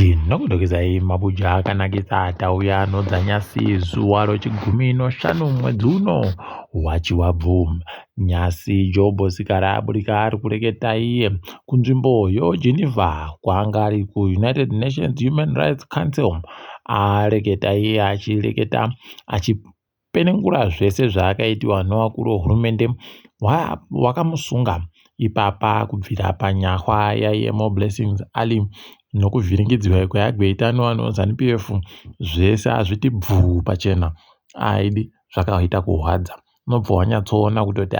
Ndinokudokezai mabuja akanakisa atauya anodzanyasi zuwa rechigumi noshanu mwedzi uno wachiwabvu. Nyasi Job Sikarabulika ari kureketa iye kunzvimbo yoGeneva kwaanga ari kuUnited Nations Human Rights Council. Areketa iye achireketa achipenengura zvese zvaakaitiwa nevakuru vehurumende wakamusunga ipapa kubvira panyahwa yaIemo Blessings Ali nokuvhiringidzwa kwayagweita nevanhu ZANU-PF zvese azviti bvuu pachena aidi zvakaita kuhwadza. Unobva wanyatsoona kutoti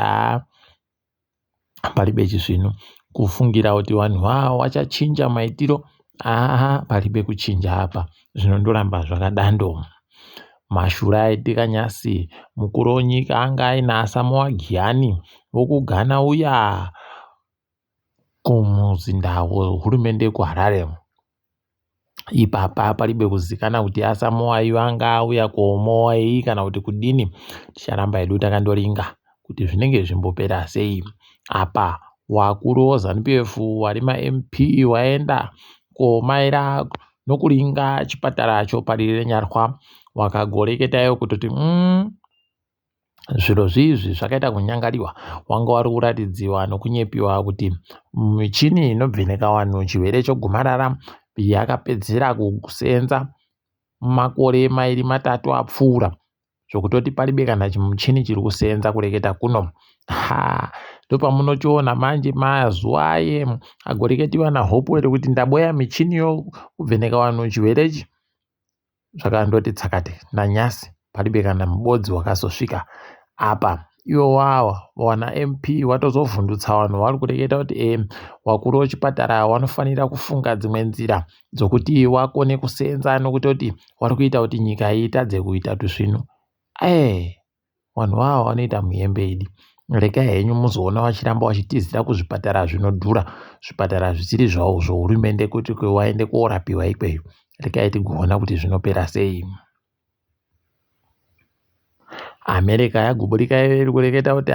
palibe chizvino kufungira kuti vanhu vachachinja maitiro palibe kuchinja apa zvinondoramba zvakadando. Mashura aitika nyasi mukuru wenyika anga aina Samoa Giyani wokugana uya kumuzinda wehurumende kuHarare. Ipapa palibe kuzikana kuti Asamoa ivanga auya komoa kana kuti kudini. Ticharamba hedu takandoringa kuti zvinenge zvimbopera sei. Apa wakuru weZANU-PF vari maMP waenda komaira nokuringa chipatara choparire Nyarwa wakagoreketayo kutoti zviro zvizvi zvakaita kunyangariwa. Wanga wari kuratidziwa nokunyepiwa kuti michini inovheneka vanhu chirwere chegomarara yakapedzera kusenza makore 2-3 apfuura zvokutoti palibe kana chimuchini chiri kusenza kureketa kuno. Ndopamunochiona manje mazuva aye agoreketiwa naHope kuti ndaboya michini yokuvheneka vanhu chirwerechi zvakandoti tsakate nanyasi palibe kana mubodzi wakazosvika apa. Iwo wana MP watozovhundutsa vanhu vari kureketa kuti wakuru wechipatara wanofanira kufunga dzimwe nzira dzokuti wakone kusenza nokutoti wari kuita kuti nyika itadze kuita tuzvino. Vanhu vanoita muembeidi. Regai henyu muzoona vachiramba vachitizira kuzvipatara zvinodhura, zvipatara zvisiri zvawo zvohurumende kuti waende korapiwa ikweyo. Regai tigoona kuti zvinopera sei. America yaguburika iri kureketa kuti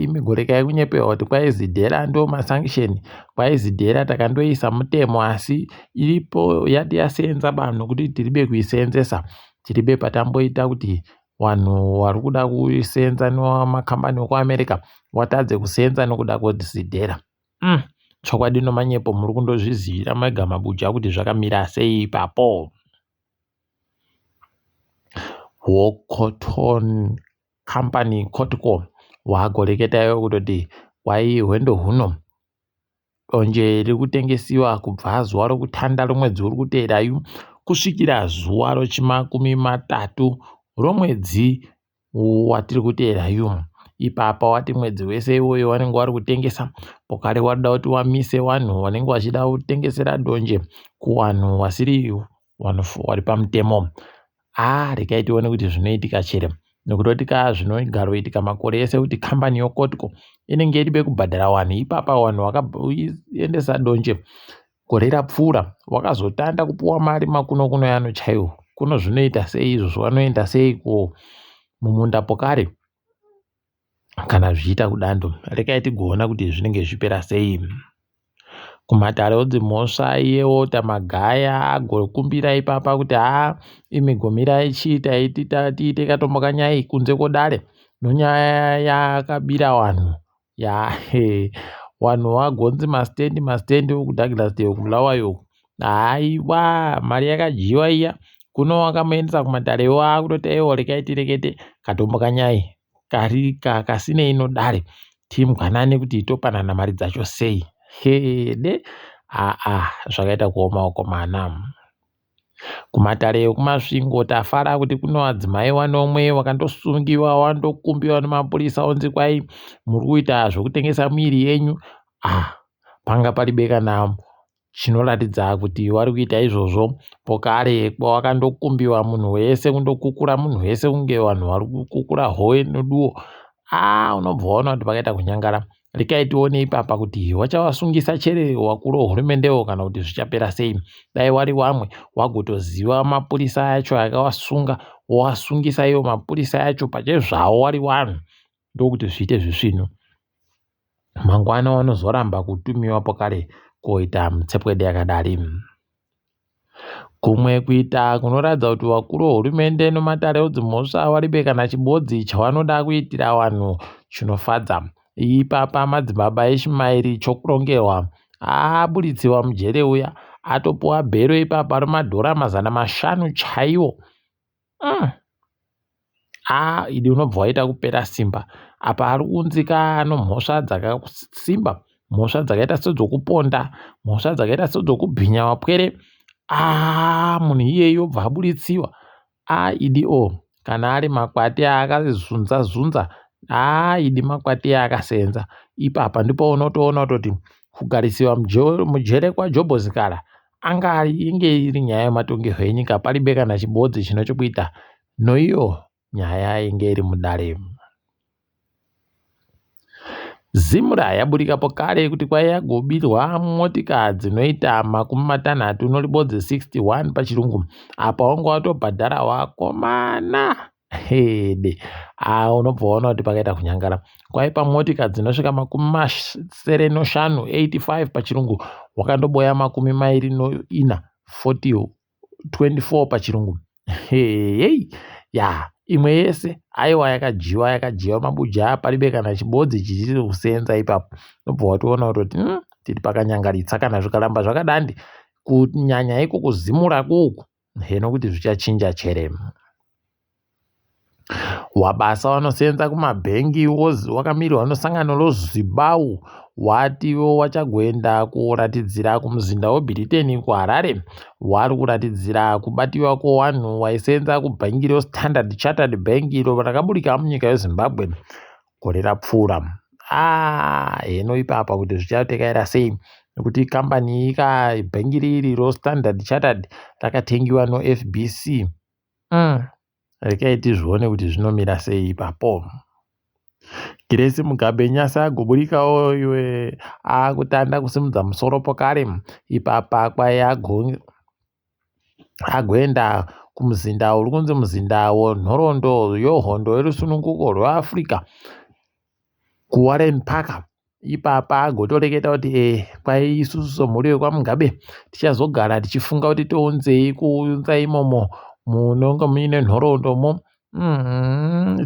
imi gorekai kunyepewa kuti kwaizi dhera ndo masanction, kwaizi dhera takandoisa mutemo asi iripo yati yasenza banhu kuti tiribe kuisenzesa. Tiribe patamboita kuti vanhu vari kuda kuisenza nemakambani ekuAmerica watadze kusenza nokuda kwedzidhera. Chokwadi nomanyepo muri kundozvizira mega mabuja kuti zvakamira sei ipapo. Cotton Company Cotco wagoreketayo kutoti kwai hwendo huno donje riri kutengesiwa kubva zuva rokutanda romwedzi uri kuteerayu kusvikira zuva rochimakumi-3 romwedzi watiri kuteerayu. Ipapa wati mwedzi wese iwoyo wanenge wari kutengesa pokare warida kuti wamise vanhu vanenge vachida kutengesera donje kuvanhu vasiri vanhu vari pamutemo. Regai tione kuti zvinoitika chere nokutoti zvinogara itika makore ese kuti kambani yoCotco inenge iribe kubhadhara vanhu. Ipapa vanhu vakaendesa donje gore rapfuura wakazotanda kupuwa mari makuno yano chaiwo. Kuno zvinoita sei izvozvo? Vanoenda sei mumunda pokare kana zviita kudando? Regai tigoona kuti zvinenge zvipera sei. Kumatare odzimhosva iyewo Tamagaya agokumbira ipapa kuti imi gomirai chiita tiite katombokanyai kunze kodare nonyaya yakabira vanhu vanhu vagonzi mastendi okuDouglas kumulawayo. Mari yakadyiwa iya kuno wakamuendesa kumatare akutoti regai tirekete katombokanyai kasinei nodare timugwanane kuti topanana mari dzacho sei. Zvakaita kuoma ukomana. Kumatare ekumasvingo tafara kuti kuno vadzimai vanomwe vakandosungiwa vandokumbiwa nemapurisa onzi kwai muri kuita zvokutengesa miri yenyu. Panga palibe kana chinoratidza kuti vari kuita izvozvo pokare wakandokumbiwa munhu wese kundokukura munhu wese kunge vanhu vari kukukura howe noduwo. Unobva waona kuti pakaita kunyangara. Regai tione ipapa kuti wachavasungisa chere wakuru wehurumende kana kuti zvichapera sei. Dai wari wamwe wagotoziva mapurisa acho akavasunga wasungisa iwo mapurisa acho pachezvawo wari wanhu ndokuti zviite zvisvino. Mangwana vanozoramba kutumiwa pokare koita mutsepwede yakadari. kumwe kuita kunoratidza kuti vakuru vehurumende nomatareuzi mhosva varibe kana chibodzi chavanoda kuitira vanhu chinofadza. Ipapa madzibaba echimairi chokurongerwa abuditsiwa mujere uya atopuwa bhero ipapa remadhora 500 chaiwo. Idi unobva waita kupera simba apa ari kunzika nomhosva dzakasimba, mhosva dzakaita sedzokuponda, mhosva dzakaita sedzokubhinya vapwere. Munhu iyeye obva abuditsiwa. Idi kana ari makwati akazunza idi makwati akasenza. Ipapa ndipo unotoona kuti kugarisiwa mujere kwaJob Zikara inge iri nyaya yematongerwo enyika, paribe kana chibodzi chine chokuita noiyo nyaya inge iri mudare. Zimura yaburikapo kare kuti kwaiya gobirwa motika dzinoita 60 noribodzi 61 pachirungu, apa wanga watobhadhara wakomana hede. Unobva waona kuti pakaita kunyangara. Kwaipa motika dzinosvika 75 85 pachirungu, wakandoboya 24 40 24 pachirungu. Imwe yese aiwa yakajiwa mabuja, paribe kana chibodzi chichiri kusenza ipapo. Unobva watoona kuti tiri pakanyangaritsa kana zvikaramba zvakadandi kunyanya iko kuzimura kuku heno kuti zvichachinja chere. Wabasa wanosenza kumabhengi wakamirirwa nosangano roZibau watiwo wachagoenda kuratidzira kumuzinda weBritain kuHarare. Wari kuratidzira kubatiwa kwevanhu waisenza kubhengi reStandard Chartered Bank iro rakaburika munyika yeZimbabwe gore rapfuura. Heno ipapa kuti zvichatekera sei, nekuti kambani bhengi riri roStandard Chartered rakatengiwa noFBC. Rekai tizvione kuti zvinomira sei ipapo. Grace Mugabe nyasa agoburikawo iwe akutanda kusimudza musoro pokare. Ipapa kwai agoenda kumuzinda uri kunzi muzinda wenhoroondo yohondo yerusununguko rweAfrica kuWarren Park. Ipapa agotoreketa kuti kwai isusu somhuri yekwaMugabe tichazogara tichifunga kuti tounzei kuunza imomo munonga muine nhoroondo.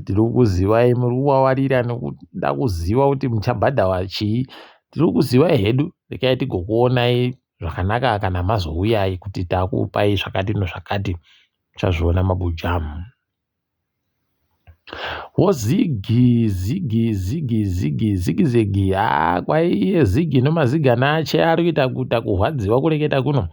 Tiri kukuzivai muri kuwawarira nekuda kuziva kuti muchabhadhawa chii. Tiri kukuzivai hedu, rekai tigokuonai zvakanaka kana mazouyai kuti takupai zvakati nezvakati. Chazviona mabujamu. Zigi kwaiye Zigi nomazigana ache ari kuita kuta kurwadziwa kureketa kuno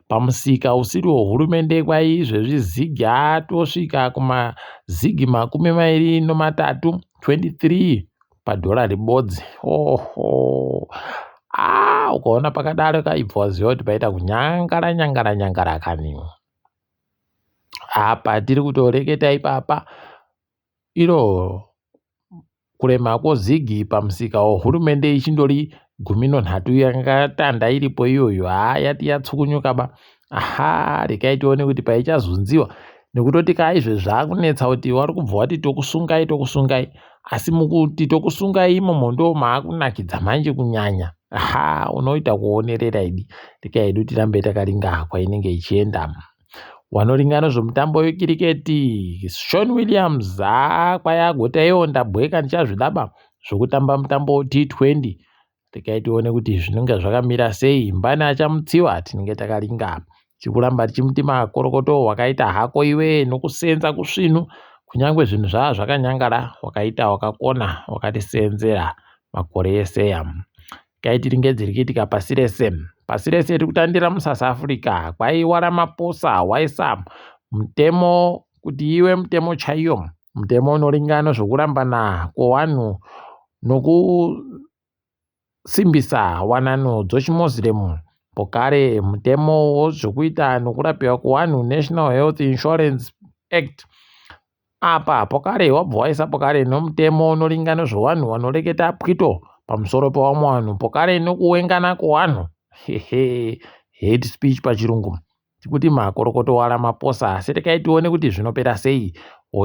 pamusika usiri wehurumende. Kwai izvezvi Zigi atosvika kumazigi 23 padhora ribodzi. Ukaona pakadaro kaibva waziva kuti paita kunyangara kani. Apa tiri kutoreketa ipapa iro kurema kwoZigi pamusika wehurumende ichindori 13 yangatanda iripo iyoyo. Yati yatsukunyuka. Rekai tione kuti paichazunziwa, nekutoti kaizve zvakunetsa kuti wari kubva wati tokusungai, asi mukuti tokusungai imomo ndo maakunakidza manje kunyanya. Unoita kuonerera idi. Rekai hedu tirambe takaringa kwainenge ichienda. Wanoringa nezvemutambo wekiriketi, Shaun Williams kwai agotaiwo ndabweka ndichazvidaba zvokutamba mutambo T20. Rekai tione kuti zvinenge zvakamira sei. Mbani achamutsiwa tinenge takaringa. Tikuramba tichimuti makorokoto wakaita hako iwe nokusenza kusvinu, kunyangwe zvinhu zvakanyangara wakaita wakakona wakatisenzera makore ese. Kaitiringedze rikiitika pasi rese. Pasi rese riri kutandira muSouth Africa. Kwaiwa Ramaphosa waisa mutemo kuti iwe mutemo chaiyo, mutemo unoringana zvokurambana kwevanhu nokusimbisa wanano dzochiMuslim. Pokare mutemo wozvokuita nokurapiwa kwevanhu, National Health Insurance Act. Apa pokare wabva waisa pokare nomutemo unoringana zvevanhu vanoreketa pwito pamusoro pevamwe vanhu, pokare nokuwengana kwevanhu. Hate speech pachirungu. Tikuti makorokoto waRamaphosa. Asi rekai tione kuti zvinopera sei.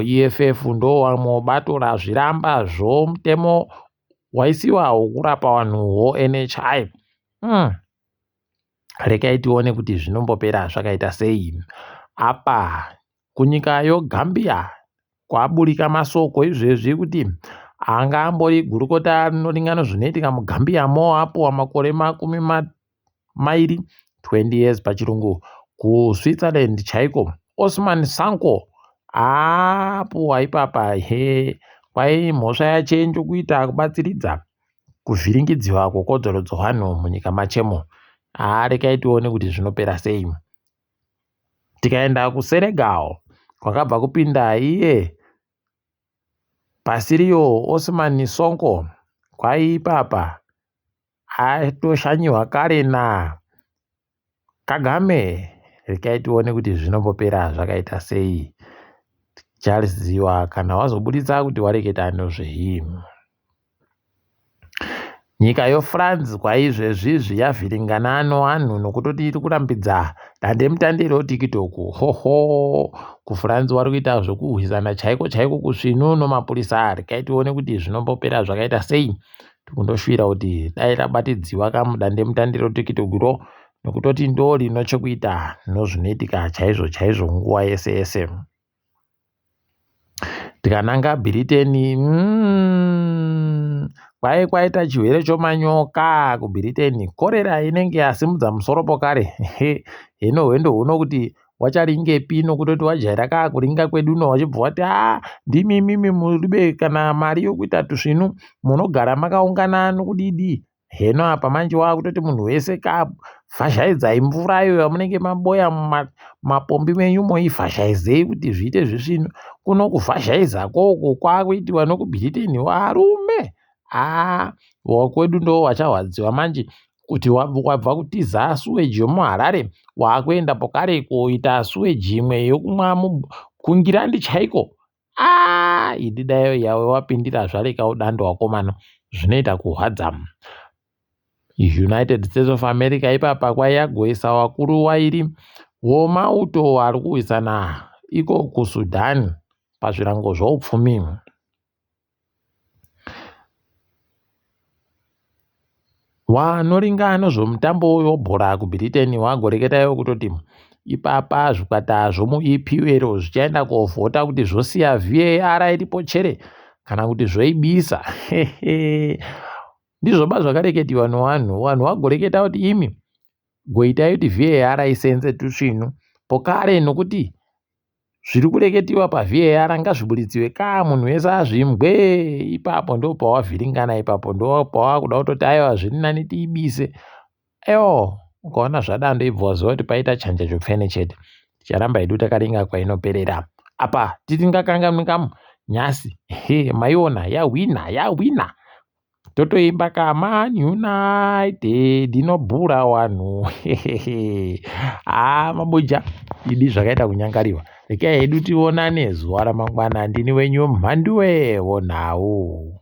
EFF ndo wamwe bato razviramba mutemo waisiwa wokurapa vanhu NHI. Rekai tione kuti zvinombopera zvakaita sei. Apa kunyika yoGambia kwaburika masoko izvezvi kuti anga ambori gurukota rinoringana zvinoitika muGambiamo apuwa makore makumi mairi 20 years pachirungu. KuSwitzerland chaiko Osman Sanko apuwa ipapa kwai mhosva yachenjo kuita kubatsiridza kuvhiringidziwa kwekodzero dzevanhu munyika machemo. Rekai tione kuti zvinopera sei. Tikaenda kuSenegal kwakabva kupinda iye Basirio Osman Sonko, kwai ipapa atoshanyiwa kare na Kagame. Rekai tione kuti zvinombopera zvakaita sei. Tichaziva kana wazobuditsa kuti wareketa nezvei. Nyika yoFrance kwaizvezvizvi yavhiringana vanhu nokutoti iri kurambidza dandemutande reTiktok. KuFrance vari kuita zvokurwisana chaiko chaiko kusvinu nomapurisa. Rekai tione kuti zvinombopera zvakaita sei. Tikundosvira kuti dai rabatidziwa kamudandemutande reTiktok ro nokutoti ndo rino chekuita nozvinoitika chaizvo chaizvo nguva yese yese. Tikananga Britain, kwaita chirwere chomanyoka kuBritain, korera inenge yasimudza musoro pokare. Hino hwendo huno kuti wacharingepi nokutoti wajaira kuringa kwedu uno wachibva wati ndimimi muribe kana mari yokuita tusvinu munogara makaungana nokudidi. Hino apa manje wakutoti munhu wese kavhazhaidzai mvurayo yamunenge maboya mumapombi menyumo ivhazhaizei kuti zviite zvisvinu. Kuno kuvhazhaiza koko kwakuitiwa nokuBritain varume. Wakwedu ndo wachahwadziwa manje kuti wabva kutiza suweji yomuHarare wakuenda pokare koita suweji imwe yokumwa mukungirandi chaiko. Idi dayo yawe wapindira zvareka udando wakomana zvinoita kuhwadza. United States of America ipapa kwaiyagoisa wakuru wairi womauto vari kuwisana iko kuSudan pazvirango zvoupfumi. Wanoringa nezvomutambo webhora kuBritain wagoreketayo kutoti ipapa zvikwata zvomuEPL zvichaenda kovhota kuti zvosiya VAR iripo chere kana kuti zvoibisa. Ndizvoba zvakareketiwa nevanhu. Vanhu vagoreketa kuti imi goitai kuti VAR isenze tusvinu pokare nokuti zviri kureketiwa paVAR ngazvibuditsiwe munhu wese azvimbwe. Ipapo ndo pawavhiringana, ipapo ndo pawakuda kutoti aiwa zviri nani tiibise. Ukaona zvadando ibva waziva kuti paita chanja chopfene chete. Ticharamba hedu takaringa kwainoperera. Apa titingakanganwikamu nyasi maiona yawina totoimba Man United inobhura wanhu. Mabuja idi zvakaita kunyangariwa. Rekai hedu tionane zuva ramangwana. Ndini wenyu Mhanduwe Wonhau.